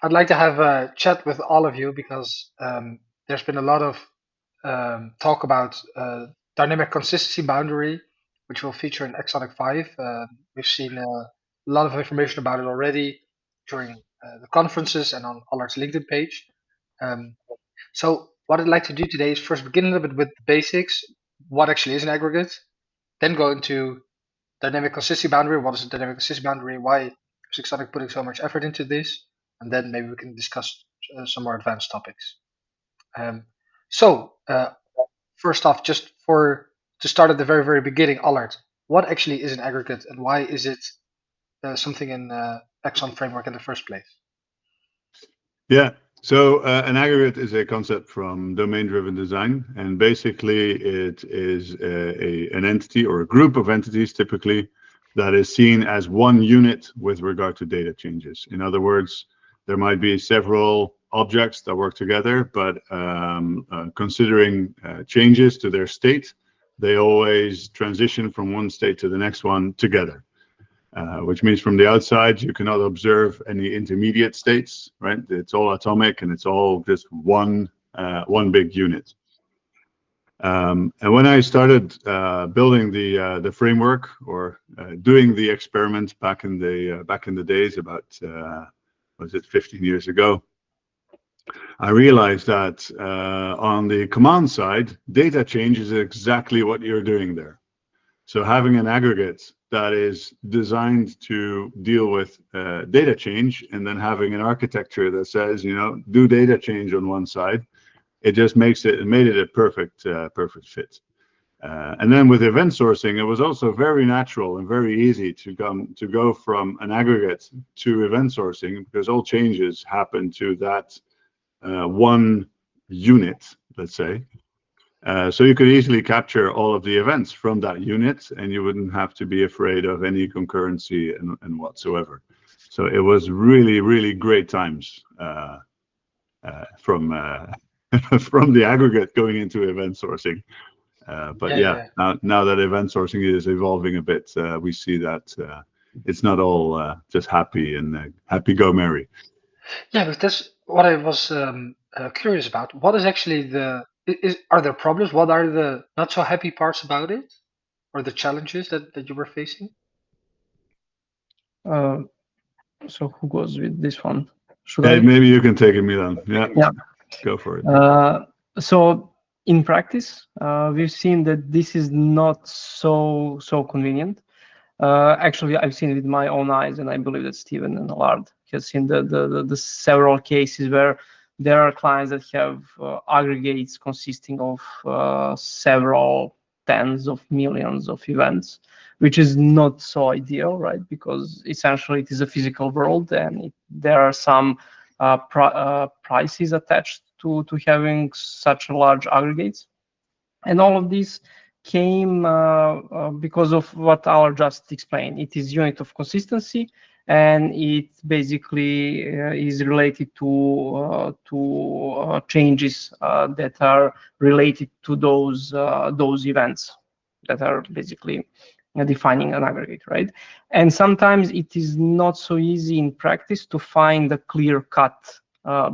I'd like to have a chat with all of you because there's been a lot of talk about dynamic consistency boundary, which will feature in Axonic 5. We've seen a lot of information about it already during the conferences and on Allard's LinkedIn page. So what I'd like to do today is first begin a little bit with the basics. What actually is an aggregate? Then go into dynamic consistency boundary. What is a dynamic consistency boundary? Why is Axonic putting so much effort into this? And then maybe we can discuss some more advanced topics. So first off, just to start at the very, very beginning, Allard, what actually is an aggregate and why is it something in Axon Framework in the first place? Yeah, so an aggregate is a concept from domain-driven design, and basically it is an entity or a group of entities typically that is seen as one unit with regard to data changes. In other words, there might be several objects that work together, but considering changes to their state, they always transition from one state to the next one together. Which means from the outside, you cannot observe any intermediate states, right? It's all atomic and it's all just one big unit. And when I started building the framework or doing the experiment back in the days, about was it 15 years ago, I realized that on the command side, data change is exactly what you're doing there. So having an aggregate that is designed to deal with data change, and then having an architecture that says, do data change on one side, it made it a perfect fit. And then with event sourcing, it was also very natural and very easy to go from an aggregate to event sourcing, because all changes happen to that one unit, let's say. So you could easily capture all of the events from that unit, and you wouldn't have to be afraid of any concurrency and whatsoever. So it was really, really great times from the aggregate going into event sourcing. Now that event sourcing is evolving a bit, we see that it's not all just happy and happy go merry. Yeah, but that's what I was curious about. What is actually are there problems? What are the not so happy parts about it, or the challenges that you were facing? So who goes with this one? Should I? Maybe you can take it, Milan. Yeah. Go for it. So in practice, we've seen that this is not so convenient. Actually, I've seen it with my own eyes, and I believe that Steven and Allard has seen the several cases where there are clients that have aggregates consisting of several tens of millions of events, which is not so ideal, right? Because essentially it is a physical world, and there are some prices attached to having such large aggregates. And all of this came because of what Allard just explained. It is unit of consistency, and it basically is related to changes that are related to those events that are basically defining an aggregate, right? And sometimes it is not so easy in practice to find a clear cut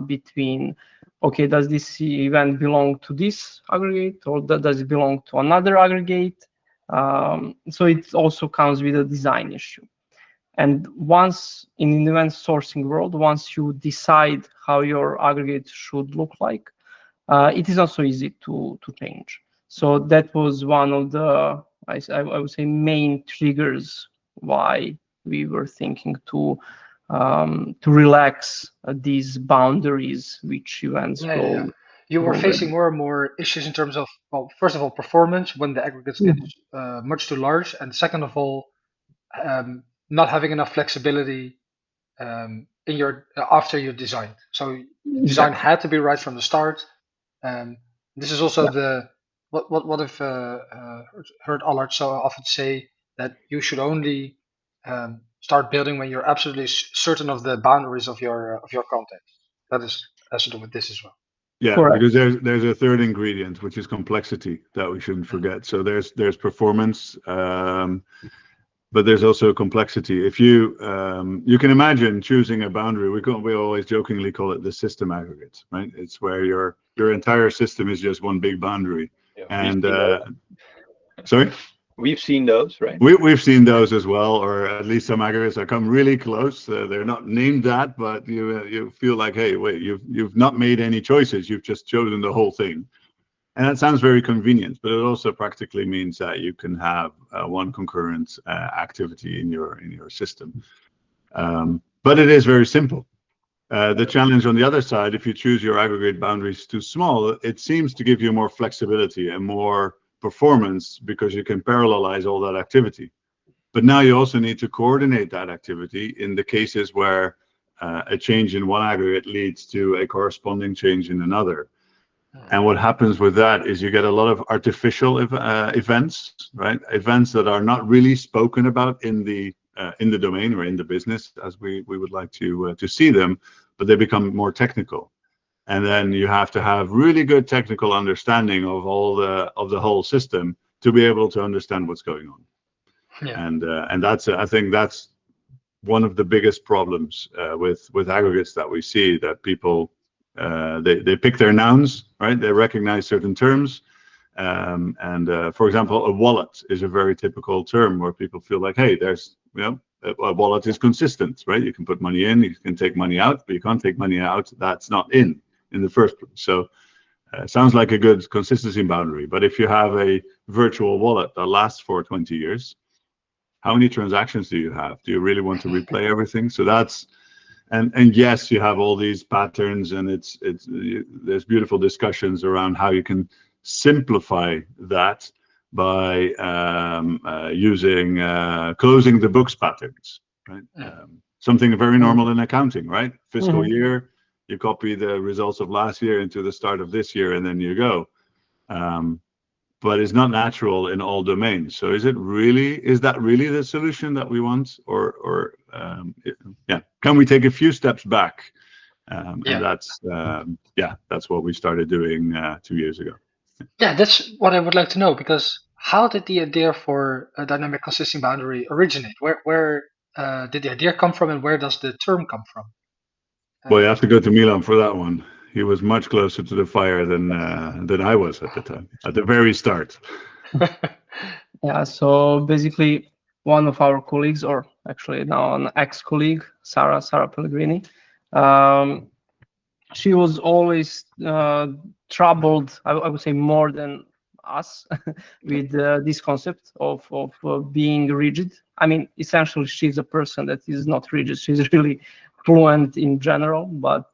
between, okay, does this event belong to this aggregate, or does it belong to another aggregate? So it also comes with a design issue. And once in an event sourcing world, once you decide how your aggregate should look like, it is not so easy to change. So that was one of the, I would say, main triggers why we were thinking to relax these boundaries which events go. Yeah. You were facing more and more issues in terms of, well, first of all, performance when the aggregates get much too large, and second of all, not having enough flexibility in your after you designed. So design had to be right from the start. This is also what I've heard Allard so often say, that you should only start building when you're absolutely certain of the boundaries of your content. That has to do with this as well. Yeah, correct. Because there's a third ingredient, which is complexity, that we shouldn't forget. So there's performance. but there's also complexity. If you you can imagine choosing a boundary, we always jokingly call it the system aggregate, right? It's where your entire system is just one big boundary. Yeah, And sorry, we've seen those, right? we've seen those as well, or at least some aggregates that come really close. They're not named that, but you feel like, hey, wait, you've not made any choices. You've just chosen the whole thing. And that sounds very convenient, but it also practically means that you can have one concurrent activity in your system. But it is very simple. The challenge on the other side, if you choose your aggregate boundaries too small, it seems to give you more flexibility and more performance because you can parallelize all that activity. But now you also need to coordinate that activity in the cases where a change in one aggregate leads to a corresponding change in another. And what happens with that is you get a lot of artificial events, right? Events that are not really spoken about in the domain or in the business as we would like to see them, but they become more technical. And then you have to have really good technical understanding of the whole system to be able to understand what's going on. Yeah. And that's I think that's one of the biggest problems with aggregates that we see, that people they pick their nouns, right? They recognize certain terms. For example, a wallet is a very typical term where people feel like, hey, there's, a wallet is consistent, right? You can put money in, you can take money out, but you can't take money out that's not in the first place. So sounds like a good consistency boundary. But if you have a virtual wallet that lasts for 20 years, how many transactions do you have? Do you really want to replay everything? So that's, and yes, you have all these patterns, and there's beautiful discussions around how you can simplify that by using closing the books patterns, right? Something very normal in accounting, right? Fiscal year, you copy the results of last year into the start of this year, and then you go. But it's not natural in all domains. So is that really the solution that we want, or can we take a few steps back? And that's what we started doing 2 years ago. Yeah, that's what I would like to know, because how did the idea for a dynamic consistent boundary originate? Where did the idea come from, and where does the term come from? Well, you have to go to Milan for that one. He was much closer to the fire than I was at the time, at the very start. Yeah, so basically one of our colleagues, or actually now an ex-colleague, Sarah Pellegrini, she was always troubled, I would say more than us, with this concept of being rigid. I mean, essentially, she's a person that is not rigid. She's really fluent in general, but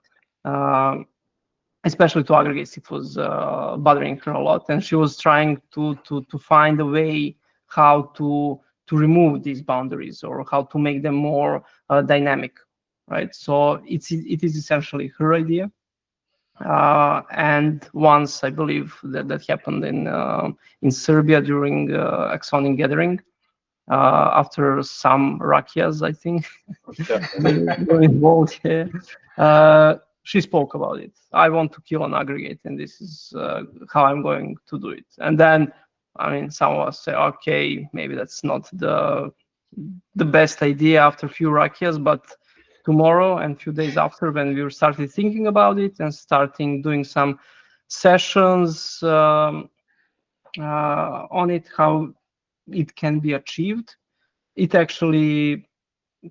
especially to aggregates, it was bothering her a lot, and she was trying to find a way how to remove these boundaries, or how to make them more dynamic, right? So it is essentially her idea, and once I believe that happened in Serbia during Axon gathering, after some rakias, I think, were involved here. She spoke about it. I want to kill an aggregate, and this is how I'm going to do it. And then, I mean, some of us say, okay, maybe that's not the best idea after a few rakias, but tomorrow and a few days after, when we started thinking about it and starting doing some sessions on it, how it can be achieved, it actually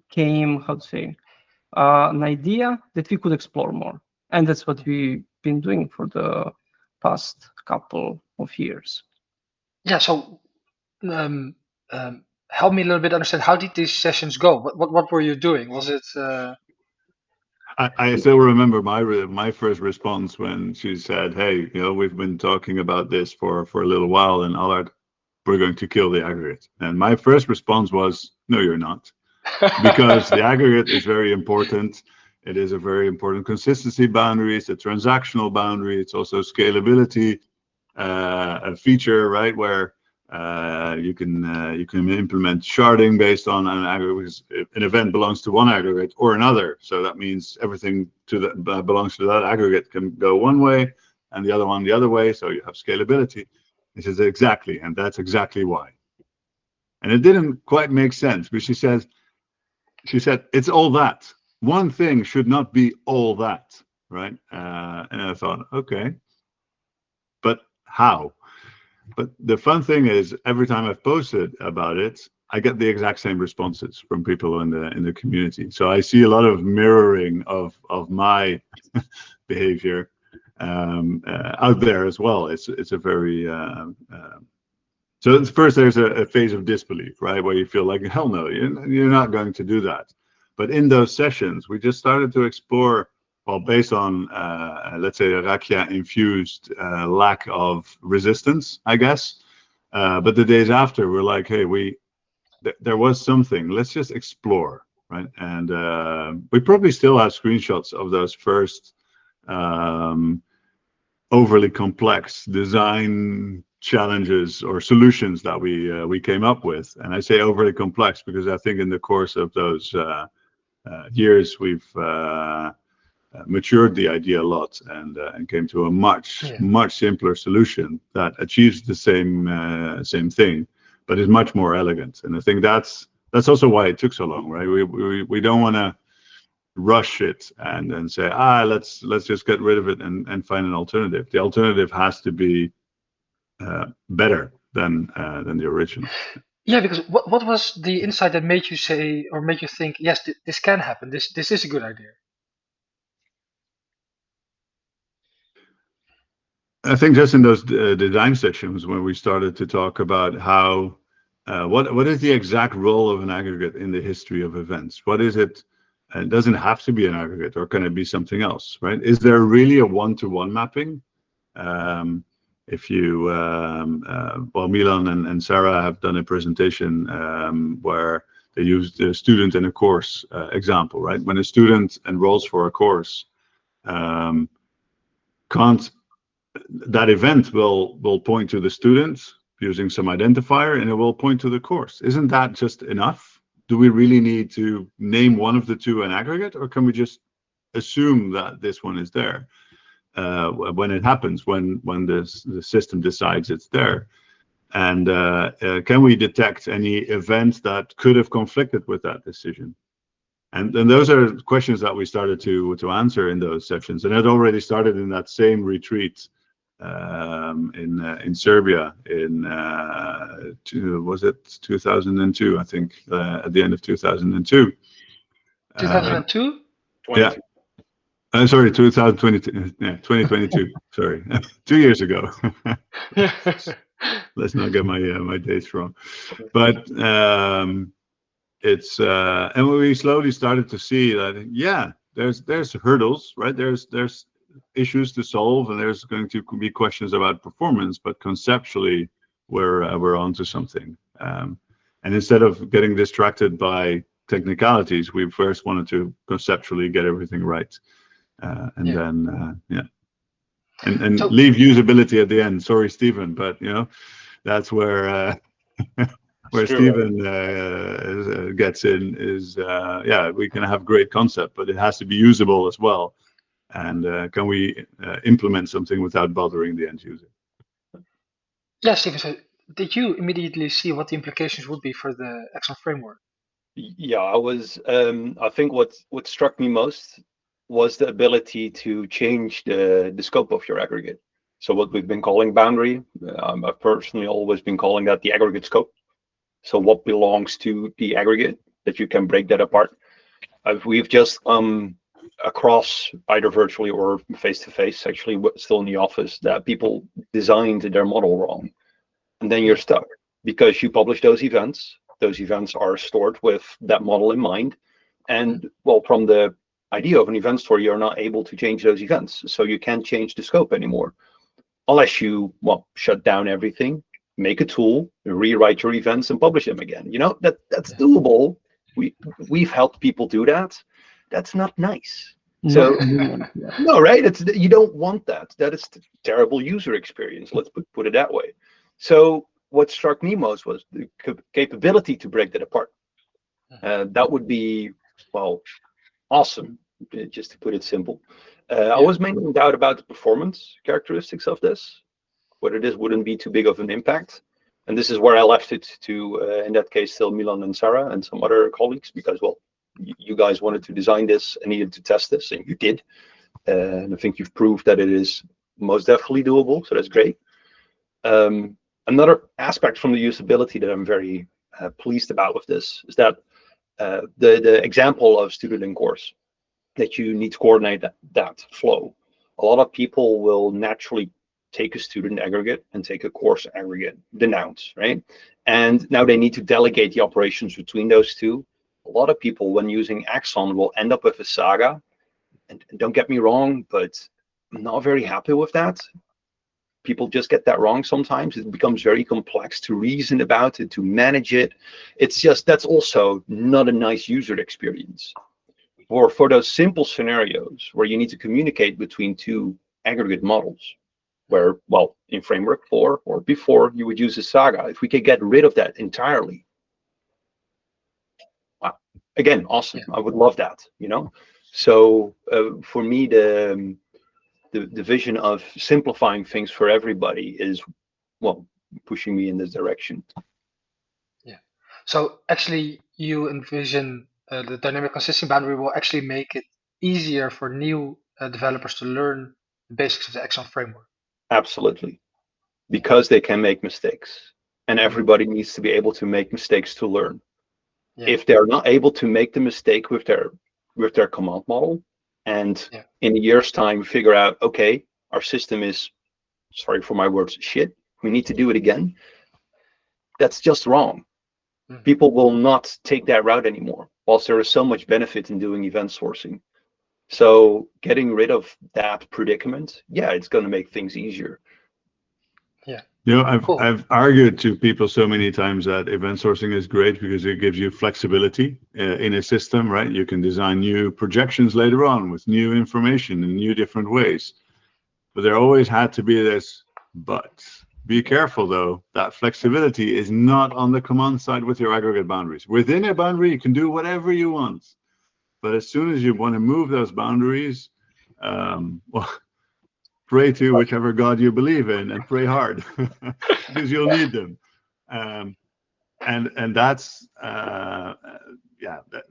came, how to say, an idea that we could explore more. And that's what we've been doing for the past couple of years. Yeah, so help me a little bit understand, how did these sessions go? What were you doing? Was it... I still remember my first response when she said, hey, we've been talking about this for a little while, and Allard, we're going to kill the aggregate. And my first response was, no, you're not. Because the aggregate is very important. It is a very important consistency boundary. It's a transactional boundary. It's also scalability, a feature, right, where you can implement sharding based on an aggregate. An event belongs to one aggregate or another, so that means everything that belongs to that aggregate can go one way and the other one the other way. So you have scalability. This is exactly, and that's exactly why. And it didn't quite make sense, but she said, it's all that. One thing should not be all that, right? And I thought, okay, but how? But the fun thing is, every time I've posted about it, I get the exact same responses from people in the community. So I see a lot of mirroring of my behavior out there as well. It's a very so first there's a phase of disbelief, right, where you feel like, hell no, you're not going to do that. But in those sessions, we just started to explore, well, based on let's say a rakia infused lack of resistance, I guess. But the days after, we're like, hey, there was something. Let's just explore, right? And we probably still have screenshots of those first overly complex design challenges or solutions that we came up with. And I say overly complex because I think in the course of those years we've matured the idea a lot and came to a much simpler solution that achieves the same thing, but is much more elegant. And I think that's also why it took so long, right? We don't want to rush it and say, let's just get rid of it and find an alternative. The alternative has to be better than the original. Yeah, because what was the insight that made you say, or made you think, yes, this can happen. This is a good idea. I think just in those design sessions when we started to talk about how what is the exact role of an aggregate in the history of events? What is it? It doesn't have to be an aggregate, or can it be something else, right? Is there really a one-to-one mapping? If you, well, Milan and Sarah have done a presentation where they used a student in a course example, right? When a student enrolls for a course, that event will point to the student using some identifier, and it will point to the course. Isn't that just enough? Do we really need to name one of the two an aggregate, or can we just assume that this one is there when it happens, when the system decides it's there? And can we detect any events that could have conflicted with that decision? And those are questions that we started to answer in those sessions. And it already started in that same retreat in Serbia in was it 2002? I think at the end of 2002. 2002? Yeah. Sorry, 2022. Yeah, 2022. Sorry, 2 years ago. Let's not get my dates wrong. But it's and we slowly started to see that there's hurdles, right? There's issues to solve, and there's going to be questions about performance, but conceptually we're onto something. And instead of getting distracted by technicalities, we first wanted to conceptually get everything right, then so, leave usability at the end. Sorry, Steven, but that's where Steven gets in. Is we can have great concept, but it has to be usable as well. And can we implement something without bothering the end user? Yeah, Steven, so did you immediately see what the implications would be for the Axon framework? Yeah, I think what struck me most was the ability to change the scope of your aggregate. So what we've been calling boundary, I've personally always been calling that the aggregate scope. So what belongs to the aggregate, that you can break that apart. We've just across either virtually or face-to-face, actually still in the office, that people designed their model wrong. And then you're stuck because you publish those events. Those events are stored with that model in mind. And well, from the idea of an event store, you're not able to change those events. So you can't change the scope anymore unless you shut down everything, make a tool, rewrite your events and publish them again. That's doable. We've helped people do that. That's not nice. So no, right? You don't want that. That is the terrible user experience. Let's put it that way. So what struck me most was the capability to break that apart. That would be, awesome, just to put it simple. I was mainly in doubt about the performance characteristics of this, whether this wouldn't be too big of an impact. And this is where I left it to, in that case, still Milan and Sarah and some other colleagues, because, well, you guys wanted to design this and needed to test this, and you did. And I think you've proved that it is most definitely doable, so that's great. Another aspect from the usability that I'm very pleased about with this is that the example of student and course, that you need to coordinate that flow. A lot of people will naturally take a student aggregate and take a course aggregate, the nouns, right? And now they need to delegate the operations between those two. A lot of people, when using Axon, will end up with a saga. And don't get me wrong, but I'm not very happy with that. People just get that wrong sometimes. It becomes very complex to reason about it, to manage it. It's just, that's also not a nice user experience. Or for those simple scenarios where you need to communicate between two aggregate models, where, well, in Framework 4 or before, you would use a saga. If we could get rid of that entirely, again, awesome. I would love that, you know? So for me, the vision of simplifying things for everybody is, well, pushing me in this direction. Yeah. So actually, you envision the dynamic consistency boundary will actually make it easier for new developers to learn the basics of the Axon framework. Absolutely, because they can make mistakes, and everybody needs to be able to make mistakes to learn. Yeah. If they're not able to make the mistake with their command model, and in a year's time figure out, okay, our system is, sorry for my words, shit, we need to do it again, that's just wrong. People will not take that route anymore, whilst there is so much benefit in doing event sourcing. So getting rid of that predicament, yeah, it's going to make things easier. Yeah. You know, I've argued to people so many times that event sourcing is great because it gives you flexibility in a system, right? You can design new projections later on with new information in new different ways. But there always had to be this but. Be careful, though, that flexibility is not on the command side with your aggregate boundaries. Within a boundary, you can do whatever you want. But as soon as you want to move those boundaries, well, pray to whichever God you believe in and pray hard because you'll need them. And that's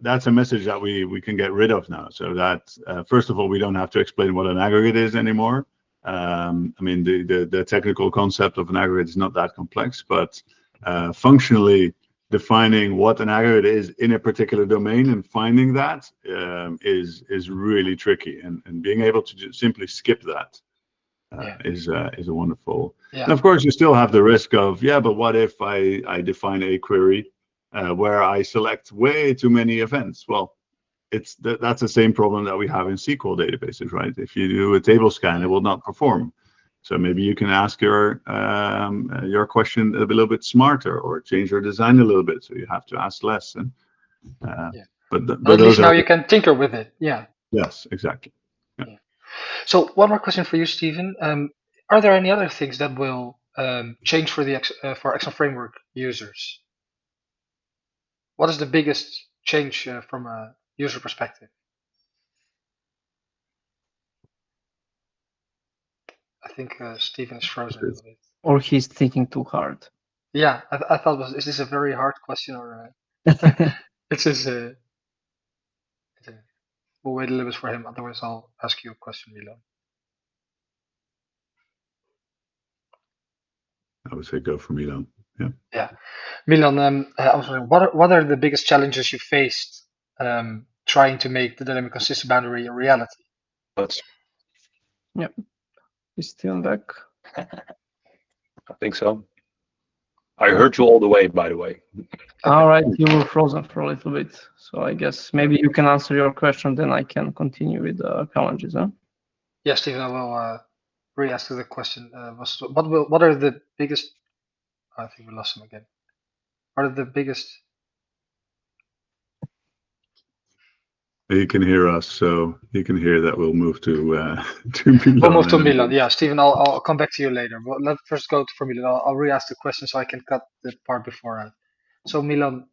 that's a message that we can get rid of now. So that first of all, we don't have to explain what an aggregate is anymore. I mean, the technical concept of an aggregate is not that complex, but functionally defining what an aggregate is in a particular domain and finding that is really tricky. And being able to simply skip that is a wonderful. And of course, you still have the risk of, but what if I define a query where I select way too many events? Well, that's the same problem that we have in SQL databases, right? If you do a table scan, it will not perform. So maybe you can ask your question a little bit smarter, or change your design a little bit, so you have to ask less. And but at least now you can tinker with it. Yeah. Yes, exactly. Yeah. So one more question for you, Steven. Are there any other things that will change for the for Axon Framework users? What is the biggest change from a user perspective? I think Steven is frozen a little bit. Or he's thinking too hard. Yeah, I thought, is this a very hard question, or it's just we'll wait a little bit for him. Otherwise, I'll ask you a question, Milan. I would say go for Milan. Yeah. Yeah, Milan. I was wondering, what are the biggest challenges you faced trying to make the dynamic consistency boundary a reality? Yeah, he's still back. I think so. I heard you all the way, by the way. All right, you were frozen for a little bit, so I guess maybe you can answer your question, then I can continue with the challenges, huh? Yeah, Steven, I will re-ask the question. What are the biggest? I think we lost him again. What are the biggest? He can hear us, so he can hear that we'll move to Milan. We'll move to Milan. Yeah, Steven, I'll come back to you later. But let's first go for Milan. I'll re-ask the question so I can cut the part beforehand. So Milan,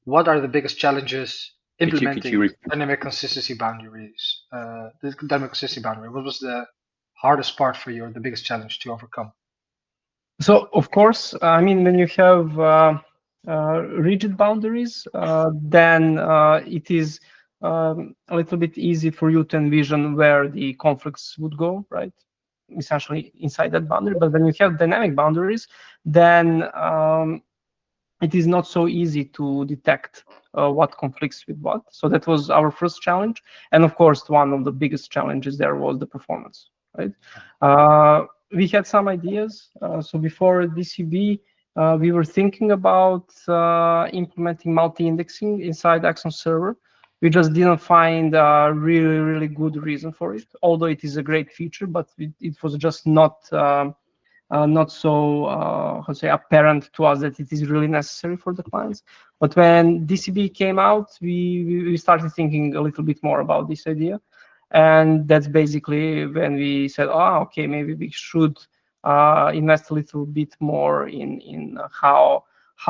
what are the biggest challenges implementing dynamic consistency boundaries? The dynamic consistency boundary. What was the hardest part for you, or the biggest challenge to overcome? So of course, I mean, when you have rigid boundaries, then it is a little bit easy for you to envision where the conflicts would go, right? Essentially inside that boundary. But when you have dynamic boundaries, then it is not so easy to detect what conflicts with what. So that was our first challenge. And of course, one of the biggest challenges there was the performance, right? We had some ideas. So before DCB, we were thinking about implementing multi-indexing inside Axon server. We just didn't find a really, really good reason for it, although it is a great feature, but it was just not so how to say apparent to us that it is really necessary for the clients. But when DCB came out, we started thinking a little bit more about this idea, and that's basically when we said, oh, okay, maybe we should invest a little bit more in how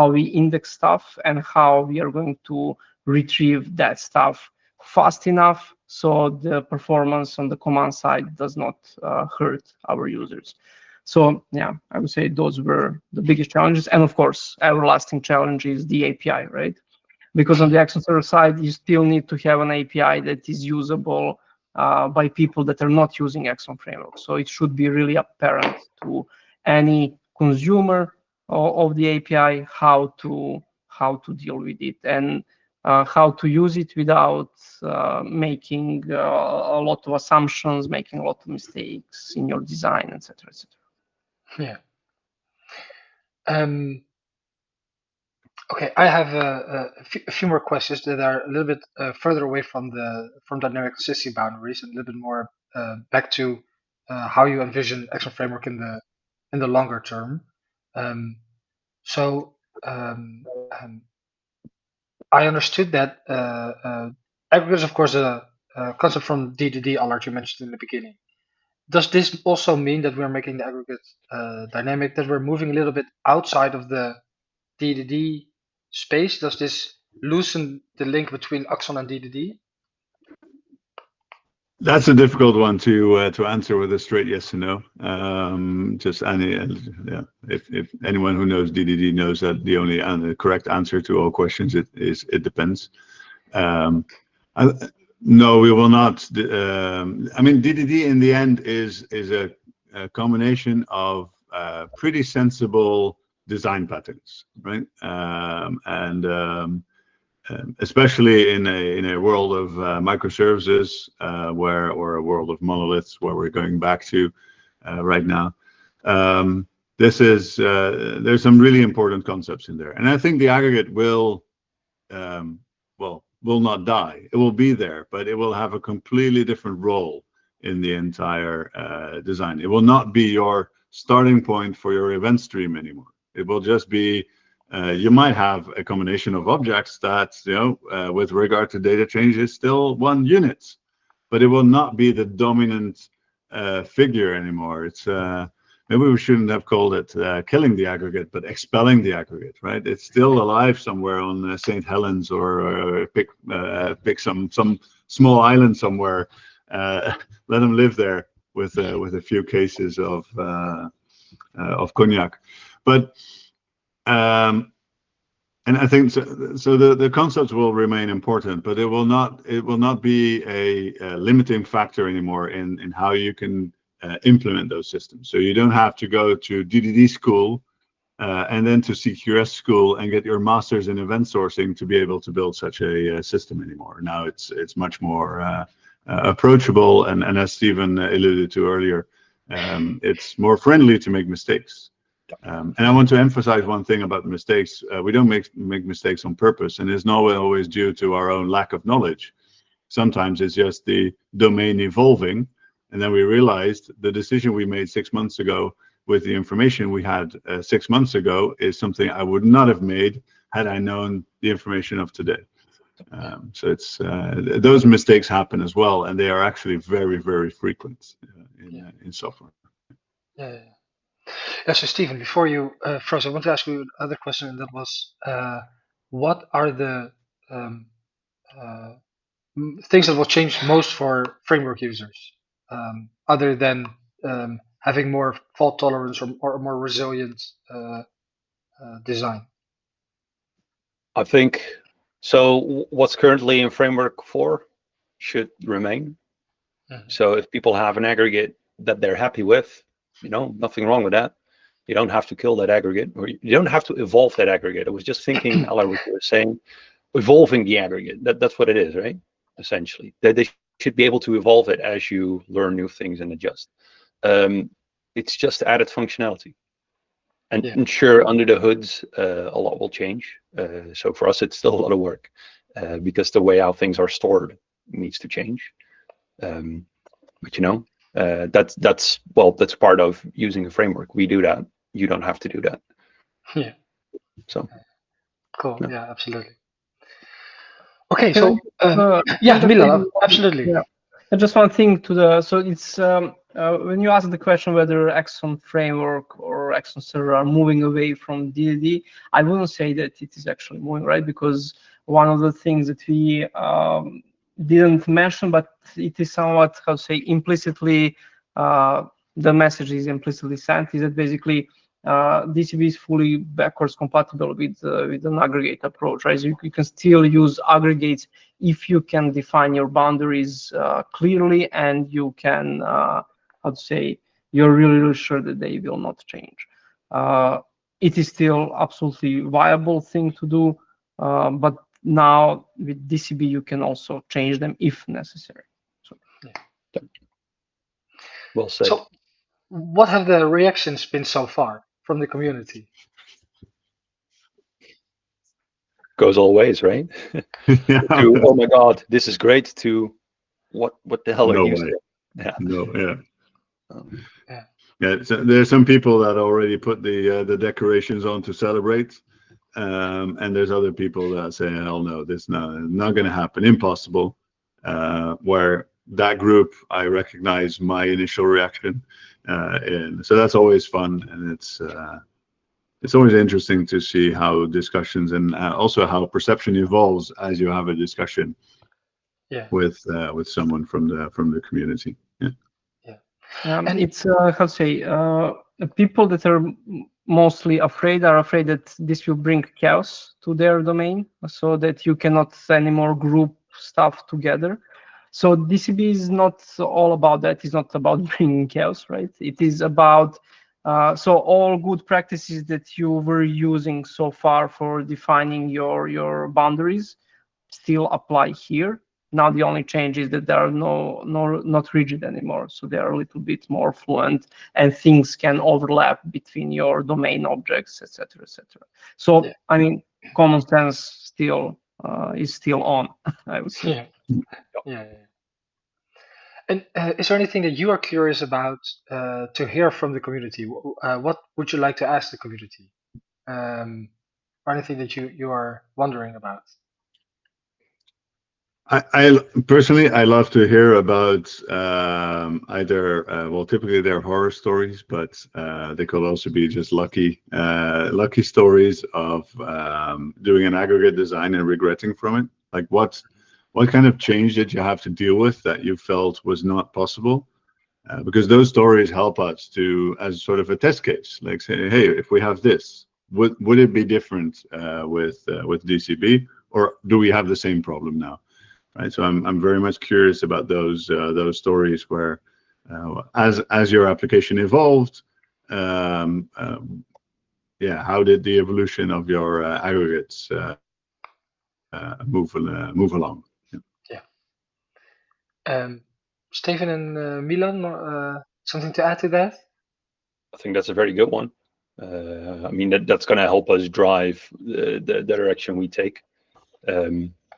we index stuff and how we are going to retrieve that stuff fast enough so the performance on the command side does not hurt our users. So yeah, I would say those were the biggest challenges. And of course, everlasting challenge is the API, right? Because on the Axon server side, you still need to have an API that is usable by people that are not using Axon Framework. So it should be really apparent to any consumer of the API how to deal with it and how to use it without making a lot of assumptions, making a lot of mistakes in your design, etc., etc. Yeah. Okay, I have a few more questions that are a little bit further away from dynamic consistency boundaries and a little bit more back to how you envision Axon Framework in the longer term. So I understood that aggregates, of course, a concept from DDD, Allard, you mentioned in the beginning. Does this also mean that we're making the aggregate dynamic, that we're moving a little bit outside of the DDD space? Does this loosen the link between Axon and DDD? That's a difficult one to answer with a straight yes or no. Just any, yeah. If anyone who knows DDD knows that the only correct answer to all questions is it depends. No, we will not. I mean, DDD in the end is a combination of pretty sensible design patterns, right? Especially in a world of microservices, or a world of monoliths, where we're going back to right now. There's some really important concepts in there, and I think the aggregate will not die. It will be there, but it will have a completely different role in the entire design. It will not be your starting point for your event stream anymore. It will just be you might have a combination of objects that, with regard to data change, is still one unit, but it will not be the dominant figure anymore. It's maybe we shouldn't have called it killing the aggregate, but expelling the aggregate, right? It's still alive somewhere on St. Helens, or pick some small island somewhere. Let them live there with a few cases of cognac, but. And I think so the concepts will remain important, but it will not be a limiting factor anymore in how you can implement those systems. So you don't have to go to DDD school and then to CQS school and get your master's in event sourcing to be able to build such a system anymore. Now it's much more approachable, and as Steven alluded to earlier, it's more friendly to make mistakes. And I want to emphasize one thing about mistakes. We don't make mistakes on purpose, and it's not always due to our own lack of knowledge. Sometimes it's just the domain evolving, and then we realized the decision we made 6 months ago with the information we had 6 months ago is something I would not have made had I known the information of today. So it's those mistakes happen as well, and they are actually very, very frequent in software. Yeah. Yeah, so Steven, before you froze, I want to ask you another question, and that was, what are the things that will change most for framework users, other than having more fault tolerance or a more resilient design? I think so. What's currently in Framework 4 should remain. So if people have an aggregate that they're happy with, nothing wrong with that. You don't have to kill that aggregate, or you don't have to evolve that aggregate. I was just thinking, Allard was saying, evolving the aggregate. That's what it is, right? Essentially, that they should be able to evolve it as you learn new things and adjust. It's just added functionality. And sure, under the hoods, a lot will change. So for us, it's still a lot of work because the way how things are stored needs to change. But that's part of using a framework. We do that. You don't have to do that. Yeah. So. Cool. Yeah, absolutely. Okay, so yeah, Milan, absolutely. Yeah. And just one thing to the, so it's when you ask the question whether Axon Framework or Axon Server are moving away from DDD, I wouldn't say that it is actually moving, right? Because one of the things that we didn't mention, but it is somewhat, how to say, implicitly, the message is implicitly sent, is that basically DCB is fully backwards compatible with an aggregate approach, right? So you can still use aggregates if you can define your boundaries clearly, and you can, how to say, you're really sure that they will not change. It is still absolutely viable thing to do, but now with DCB you can also change them if necessary. So, yeah. Well said. So, what have the reactions been so far from the community? Goes all ways, right? Yeah. To, oh my God, this is great, to what the hell are you saying? Yeah. No, yeah. Yeah. Yeah, so there's some people that already put the decorations on to celebrate, and there's other people that say, "Hell no, this not going to happen, impossible." Where that group, I recognize my initial reaction, and so that's always fun, and it's always interesting to see how discussions and also how perception evolves as you have a discussion. Yeah. With someone from the community. Yeah. And it's how to say, people that are mostly afraid are afraid that this will bring chaos to their domain, so that you cannot anymore group stuff together. So DCB is not all about that. It's not about bringing chaos, right? It is about so all good practices that you were using so far for defining your boundaries still apply here. Now the only change is that they are not rigid anymore, so they are a little bit more fluent, and things can overlap between your domain objects, etc., etc. So yeah. I mean, common sense still is still on, I would say. Yeah. And is there anything that you are curious about to hear from the community? What would you like to ask the community, or anything that you are wondering about? I personally, I love to hear about either, well, typically they're horror stories, but they could also be just lucky stories of doing an aggregate design and regretting from it. Like what kind of change did you have to deal with that you felt was not possible? Because those stories help us to, as sort of a test case, like say, hey, if we have this, would it be different with DCB, or do we have the same problem now? Right, so I'm very much curious about those stories where, as your application evolved, how did the evolution of your aggregates move along? Yeah. Steven and Milan, something to add to that? I think that's a very good one. I mean, that's going to help us drive the direction we take.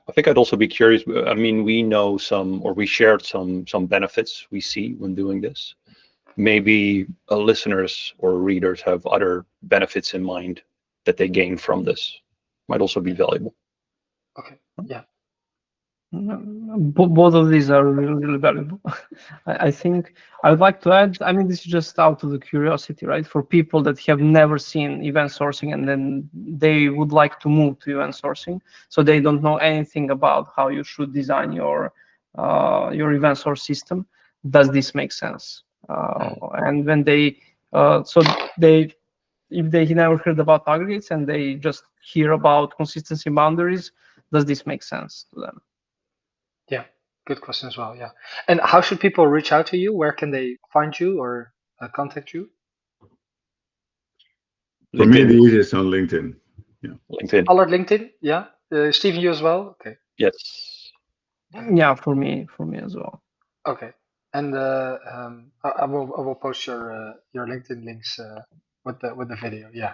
I think I'd also be curious. I mean, we know we shared some benefits we see when doing this. Maybe listeners or readers have other benefits in mind that they gain from this. Might also be valuable. Okay. Yeah. Both of these are really valuable. I think I would like to add, I mean, this is just out of the curiosity, right? For people that have never seen event sourcing and then they would like to move to event sourcing, so they don't know anything about how you should design your event source system. Does this make sense? And when they if they never heard about aggregates and they just hear about consistency boundaries, does this make sense to them? Yeah, good question as well. Yeah, and how should people reach out to you? Where can they find you or contact you? For me, the easiest on LinkedIn. Yeah. LinkedIn. Allard, LinkedIn. Yeah. Steven, you as well. Okay. Yes. Yeah, for me as well. Okay. And I will post your LinkedIn links with the video. Yeah.